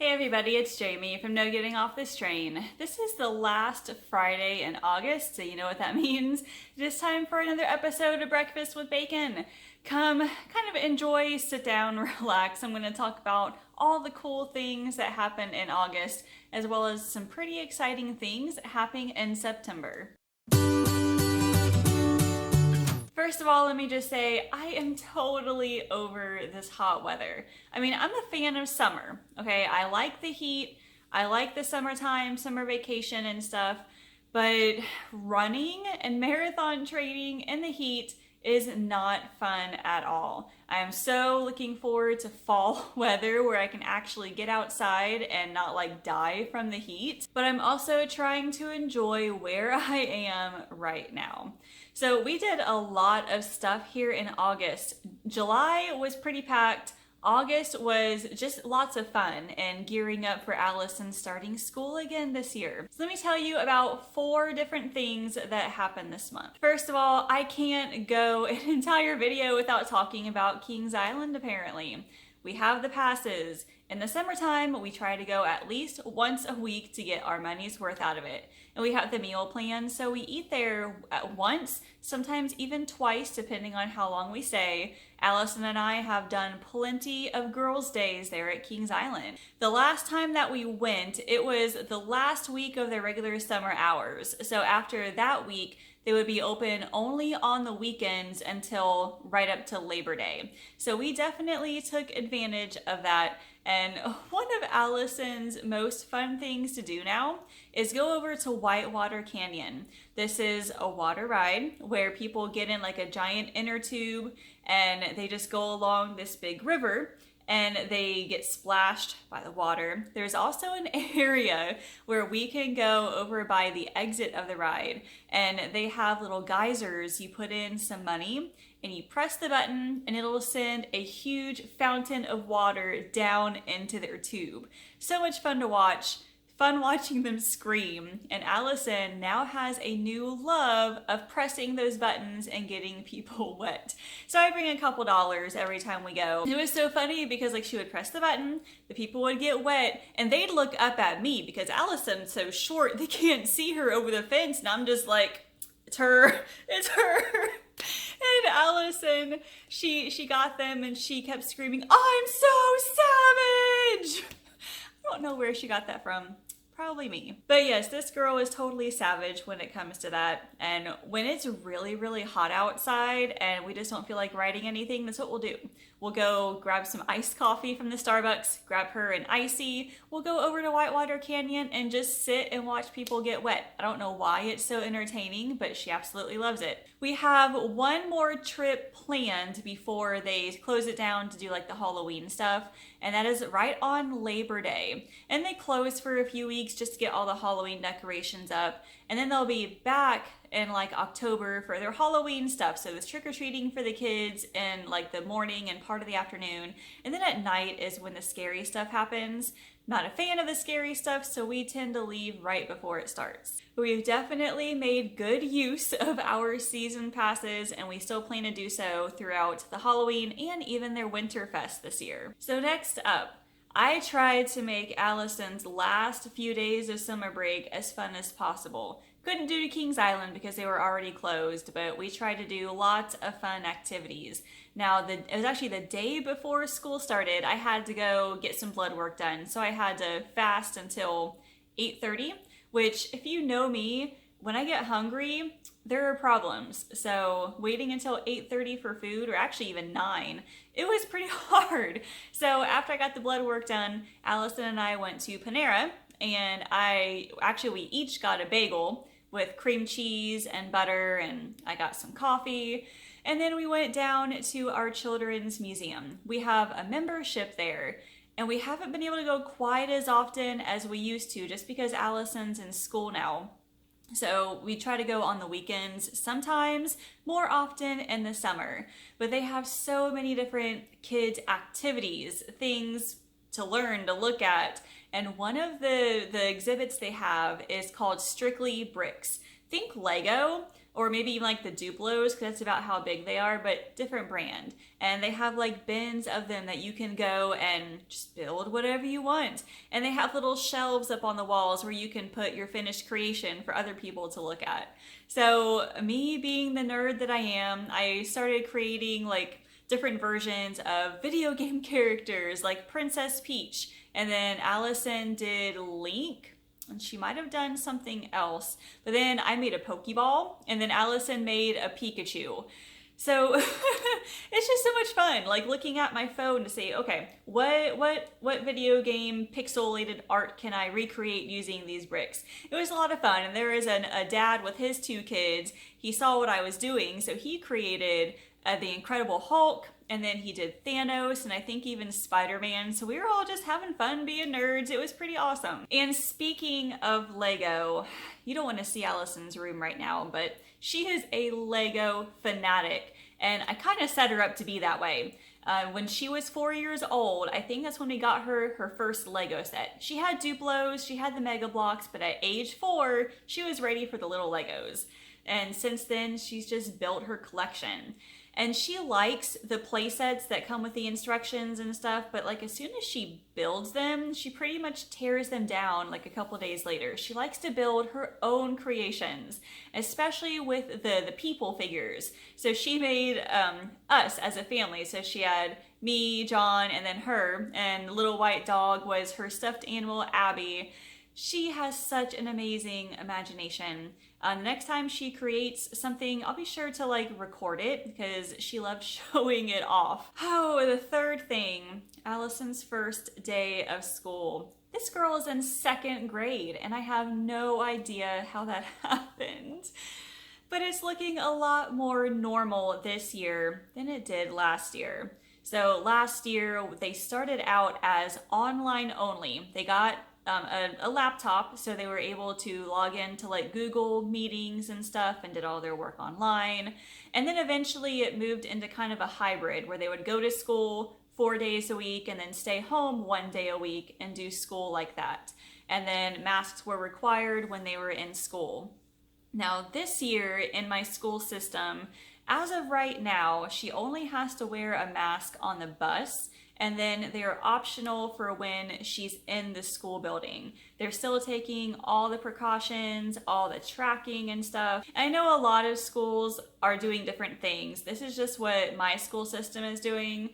Hey everybody, it's Jamie from No Getting Off This Train. This is the last Friday in August, so you know what that means. It is time for another episode of Breakfast with Bacon. Come kind of enjoy, sit down, relax. I'm going to talk about all the cool things that happened in August, as well as some pretty exciting things happening in September. First of all, let me just say, I am totally over this hot weather. I mean, I'm a fan of summer, okay? I like the heat, I like the summertime, summer vacation and stuff, but running and marathon training in the heat is not fun at all. I am so looking forward to fall weather where I can actually get outside and not like die from the heat. But I'm also trying to enjoy where I am right now. So we did a lot of stuff here in August. July was pretty packed. August was just lots of fun and gearing up for Allison starting school again this year. So let me tell you about 4 different things that happened this month. First of all, I can't go an entire video without talking about Kings Island apparently. We have the passes. In the summertime, we try to go at least once a week to get our money's worth out of it. And we have the meal plan, so we eat there once, sometimes even twice, depending on how long we stay. Allison and I have done plenty of girls' days there at Kings Island. The last time that we went, it was the last week of their regular summer hours. So after that week, they would be open only on the weekends until right up to Labor Day. So we definitely took advantage of that. And one of Allison's most fun things to do now is go over to Whitewater Canyon. This is a water ride where people get in like a giant inner tube and they just go along this big river and they get splashed by the water. There's also an area where we can go over by the exit of the ride, and they have little geysers. You put in some money and you press the button and it'll send a huge fountain of water down into their tube. So much fun to watch. Fun watching them scream, and Allison now has a new love of pressing those buttons and getting people wet. So I bring a couple dollars every time we go. It was so funny because like she would press the button, the people would get wet, and they'd look up at me because Allison's so short they can't see her over the fence, and I'm just like, it's her, it's her. And Allison, she got them and she kept screaming, "I'm so savage!" I don't know where she got that from. Probably me. But yes, this girl is totally savage when it comes to that. And when it's really, really hot outside and we just don't feel like writing anything, that's what we'll do. We'll go grab some iced coffee from the Starbucks, grab her an icy. We'll go over to Whitewater Canyon and just sit and watch people get wet. I don't know why it's so entertaining, but she absolutely loves it. We have one more trip planned before they close it down to do like the Halloween stuff, and that is right on Labor Day. And they close for a few weeks just to get all the Halloween decorations up, and then they'll be back in like October for their Halloween stuff. So there's trick-or-treating for the kids in like the morning and part of the afternoon, and then at night is when the scary stuff happens. Not a fan of the scary stuff, so we tend to leave right before it starts. We've definitely made good use of our season passes, and we still plan to do so throughout the Halloween and even their Winterfest this year. So next up, I tried to make Allison's last few days of summer break as fun as possible. Couldn't do to Kings Island because they were already closed, but we tried to do lots of fun activities. Now, it was actually the day before school started. I had to go get some blood work done, so I had to fast until 8:30, which if you know me, when I get hungry, there are problems. So waiting until 8:30 for food, or actually even 9, it was pretty hard. So after I got the blood work done, Allison and I went to Panera, and we each got a bagel with cream cheese and butter, and I got some coffee. And then we went down to our children's museum. We have a membership there, and we haven't been able to go quite as often as we used to just because Allison's in school now. So we try to go on the weekends, sometimes more often in the summer. But they have so many different kids' activities, things to learn, to look at. And one of the exhibits they have is called Strictly Bricks. Think Lego, or maybe even like the Duplos, because that's about how big they are, but different brand. And they have like bins of them that you can go and just build whatever you want. And they have little shelves up on the walls where you can put your finished creation for other people to look at. So me being the nerd that I am, I started creating like different versions of video game characters like Princess Peach, and then Allison did Link, and she might have done something else, but then I made a Pokeball, and then Allison made a Pikachu. So it's just so much fun, like looking at my phone to say, okay, what video game pixelated art can I recreate using these bricks? It was a lot of fun, and there was a dad with his 2 kids. He saw what I was doing, so he created the Incredible Hulk, and then he did Thanos, and I think even Spider-Man. So we were all just having fun being nerds. It was pretty awesome. And speaking of Lego, you don't want to see Allison's room right now, but she is a Lego fanatic, and I kind of set her up to be that way. When she was 4 years old, I think that's when we got her first Lego set. She had Duplos, she had the Mega Blocks, but at age 4, she was ready for the little Legos. And since then, she's just built her collection. And she likes the play sets that come with the instructions and stuff, but like as soon as she builds them, she pretty much tears them down like a couple days later. She likes to build her own creations, especially with the people figures. So she made us as a family. So she had me, John, and then her, and Little White Dog was her stuffed animal, Abby. She has such an amazing imagination. The next time she creates something, I'll be sure to like record it because she loves showing it off. Oh, the third thing, Allison's first day of school. This girl is in 2nd grade and I have no idea how that happened. But it's looking a lot more normal this year than it did last year. So last year they started out as online only. They got a laptop, so they were able to log into like Google meetings and stuff and did all their work online. And then eventually it moved into kind of a hybrid where they would go to school 4 days a week and then stay home 1 day a week and do school like that. And then masks were required when they were in school. Now this year in my school system, as of right now, she only has to wear a mask on the bus, and then they're optional for when she's in the school building. They're still taking all the precautions, all the tracking and stuff. I know a lot of schools are doing different things. This is just what my school system is doing.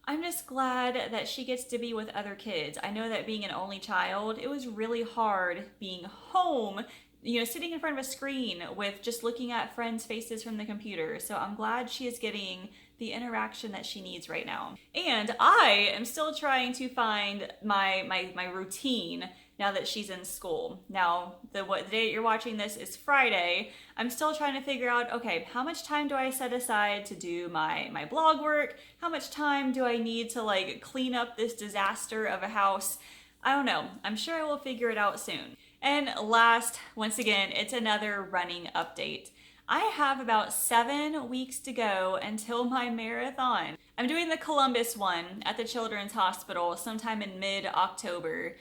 I'm just glad that she gets to be with other kids. I know that being an only child, it was really hard being home, you know, sitting in front of a screen with just looking at friends' faces from the computer. So I'm glad she is getting the interaction that she needs right now. And I am still trying to find my routine now that she's in school. Now, the day you're watching this is Friday. I'm still trying to figure out, okay, how much time do I set aside to do my blog work? How much time do I need to like clean up this disaster of a house? I don't know. I'm sure I will figure it out soon. And last, once again, it's another running update. I have about 7 weeks to go until my marathon. I'm doing the Columbus one at the Children's Hospital sometime in mid-October.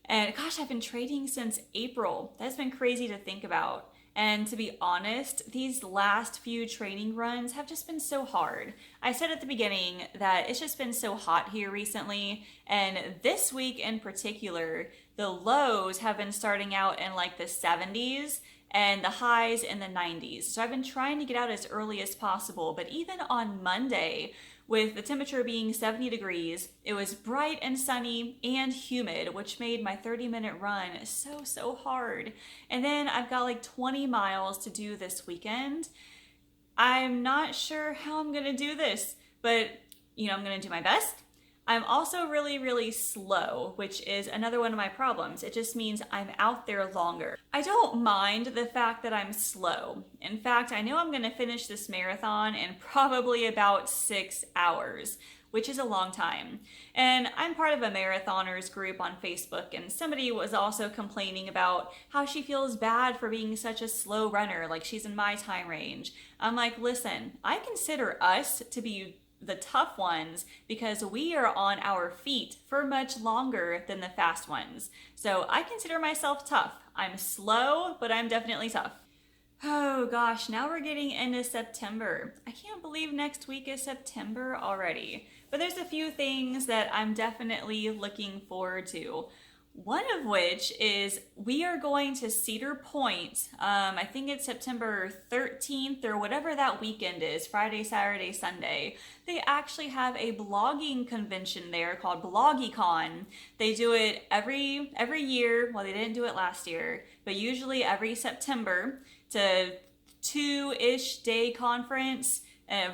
And gosh, I've been training since April. That's been crazy to think about. And to be honest, these last few training runs have just been so hard. I said at the beginning that it's just been so hot here recently. And this week in particular, the lows have been starting out in like the 70s and the highs in the 90s. So I've been trying to get out as early as possible, but even on Monday, with the temperature being 70 degrees, it was bright and sunny and humid, which made my 30-minute run so hard. And then I've got like 20 miles to do this weekend. I'm not sure how I'm gonna do this, but you know, I'm gonna do my best. I'm also really slow, which is another one of my problems. It just means I'm out there longer. I don't mind the fact that I'm slow. In fact, I know I'm gonna finish this marathon in probably about 6 hours, which is a long time. And I'm part of a marathoners group on Facebook, and somebody was also complaining about how she feels bad for being such a slow runner, like she's in my time range. I'm like, listen, I consider us to be the tough ones because we are on our feet for much longer than the fast ones. So I consider myself tough. I'm slow, but I'm definitely tough. Oh gosh, now we're getting into September. I can't believe next week is September already. But there's a few things that I'm definitely looking forward to. One of which is we are going to Cedar Point. I think it's September 13th or whatever that weekend is, Friday, Saturday, Sunday. They actually have a blogging convention there called BloggyCon. They do it every year. Well, they didn't do it last year, but usually every September. It's a 2-ish day conference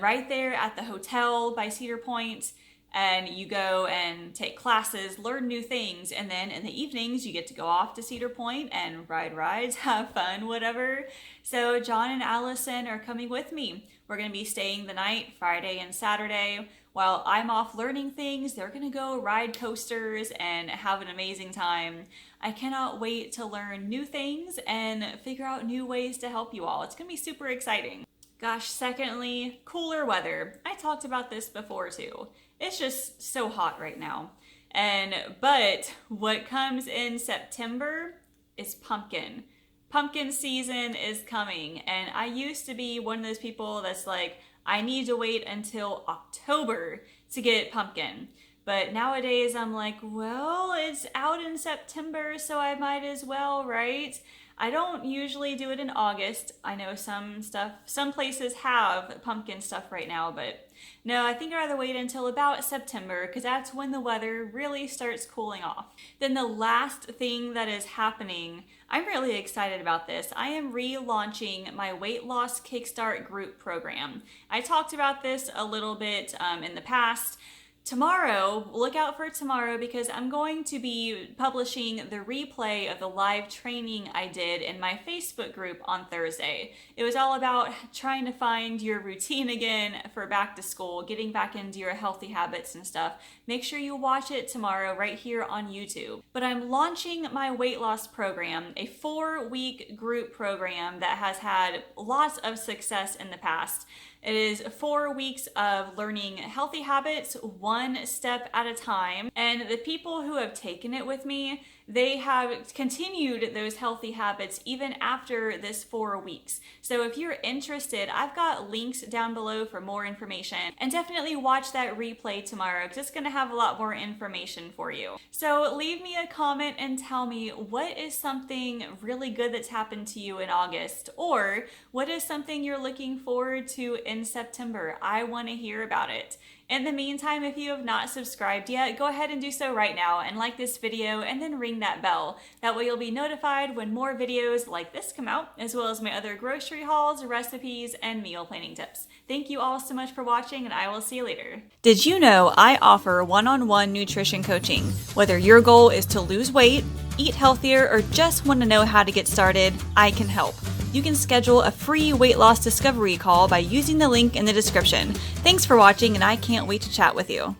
right there at the hotel by Cedar Point. And you go and take classes, learn new things, and then in the evenings you get to go off to Cedar Point and ride rides, have fun, whatever. So John and Allison are coming with me. We're going to be staying the night, Friday and Saturday. While I'm off learning things, they're going to go ride coasters and have an amazing time. I cannot wait to learn new things and figure out new ways to help you all. It's going to be super exciting. Gosh, secondly, cooler weather. I talked about this before too. It's just so hot right now. But what comes in September is pumpkin. Pumpkin season is coming. And I used to be one of those people that's like, I need to wait until October to get pumpkin. But nowadays I'm like, well, it's out in September, so I might as well, right? I don't usually do it in August. I know some places have pumpkin stuff right now, but no, I think I'd rather wait until about September because that's when the weather really starts cooling off. Then the last thing that is happening, I'm really excited about this. I am relaunching my weight loss kickstart group program. I talked about this a little bit in the past. Tomorrow, look out for tomorrow because I'm going to be publishing the replay of the live training I did in my Facebook group on Thursday. It was all about trying to find your routine again for back to school, getting back into your healthy habits and stuff. Make sure you watch it tomorrow right here on YouTube. But I'm launching my weight loss program, a 4-week group program that has had lots of success in the past. It is 4 weeks of learning healthy habits, one step at a time. And the people who have taken it with me, they have continued those healthy habits even after this 4 weeks. So if you're interested, I've got links down below for more information. And definitely watch that replay tomorrow because it's going to have a lot more information for you. So leave me a comment and tell me what is something really good that's happened to you in August, or what is something you're looking forward to in September. I want to hear about it. In the meantime, if you have not subscribed yet, go ahead and do so right now and like this video and then ring that bell. That way you'll be notified when more videos like this come out, as well as my other grocery hauls, recipes, and meal planning tips. Thank you all so much for watching, and I will see you later. Did you know I offer one-on-one nutrition coaching? Whether your goal is to lose weight, eat healthier, or just want to know how to get started, I can help. You can schedule a free weight loss discovery call by using the link in the description. Thanks for watching, and I can't wait to chat with you.